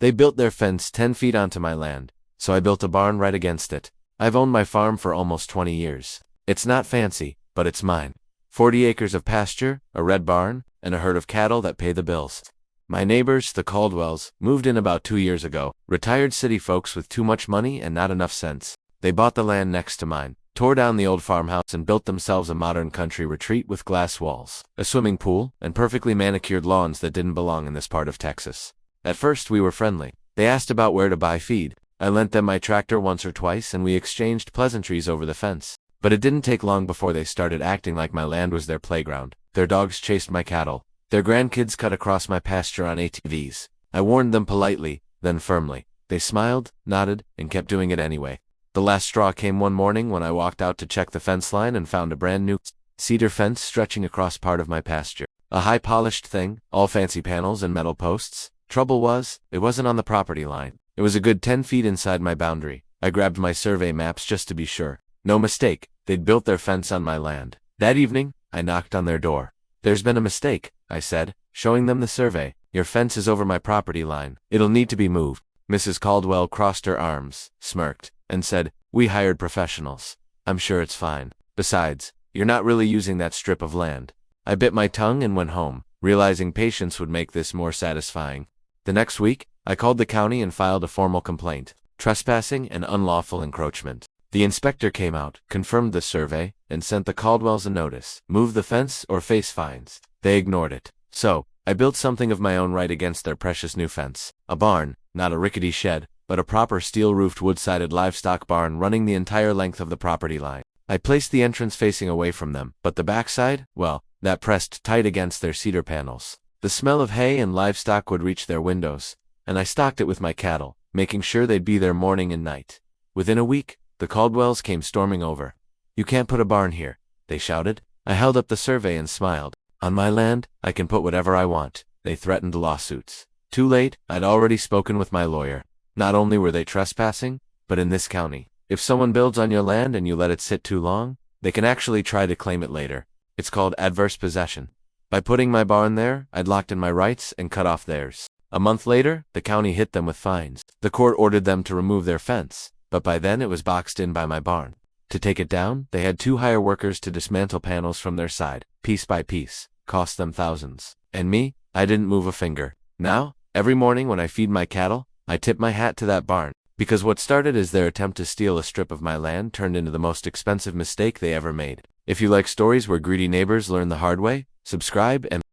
They built their fence 10 feet onto my land, so I built a barn right against it. I've owned my farm for almost 20 years. It's not fancy, but it's mine. 40 acres of pasture, a red barn, and a herd of cattle that pay the bills. My neighbors, the Caldwells, moved in about 2 years ago, retired city folks with too much money and not enough sense. They bought the land next to mine, tore down the old farmhouse and built themselves a modern country retreat with glass walls, a swimming pool, and perfectly manicured lawns that didn't belong in this part of Texas. At first we were friendly. They asked about where to buy feed. I lent them my tractor once or twice and we exchanged pleasantries over the fence. But it didn't take long before they started acting like my land was their playground. Their dogs chased my cattle. Their grandkids cut across my pasture on ATVs. I warned them politely, then firmly. They smiled, nodded, and kept doing it anyway. The last straw came one morning when I walked out to check the fence line and found a brand new cedar fence stretching across part of my pasture. A high-polished thing, all fancy panels and metal posts. Trouble was, it wasn't on the property line. It was a good 10 feet inside my boundary. I grabbed my survey maps just to be sure. No mistake, they'd built their fence on my land. That evening, I knocked on their door. "There's been a mistake," I said, showing them the survey. "Your fence is over my property line. It'll need to be moved." Mrs. Caldwell crossed her arms, smirked, and said, "We hired professionals. I'm sure it's fine. Besides, you're not really using that strip of land." I bit my tongue and went home, realizing patience would make this more satisfying. The next week, I called the county and filed a formal complaint: trespassing and unlawful encroachment. The inspector came out, confirmed the survey, and sent the Caldwells a notice: move the fence or face fines. They ignored it. So, I built something of my own right against their precious new fence. A barn, not a rickety shed, but a proper steel-roofed wood-sided livestock barn running the entire length of the property line. I placed the entrance facing away from them, but the backside, well, that pressed tight against their cedar panels. The smell of hay and livestock would reach their windows, and I stocked it with my cattle, making sure they'd be there morning and night. Within a week, the Caldwells came storming over. "You can't put a barn here," they shouted. I held up the survey and smiled. "On my land, I can put whatever I want." They threatened lawsuits. Too late, I'd already spoken with my lawyer. Not only were they trespassing, but in this county, if someone builds on your land and you let it sit too long, they can actually try to claim it later. It's called adverse possession. By putting my barn there, I'd locked in my rights and cut off theirs. A month later, the county hit them with fines. The court ordered them to remove their fence, but by then it was boxed in by my barn. To take it down, they had to hire workers to dismantle panels from their side, piece by piece. Cost them thousands. And me, I didn't move a finger. Now, every morning when I feed my cattle, I tip my hat to that barn, because what started as their attempt to steal a strip of my land turned into the most expensive mistake they ever made. If you like stories where greedy neighbors learn the hard way, subscribe and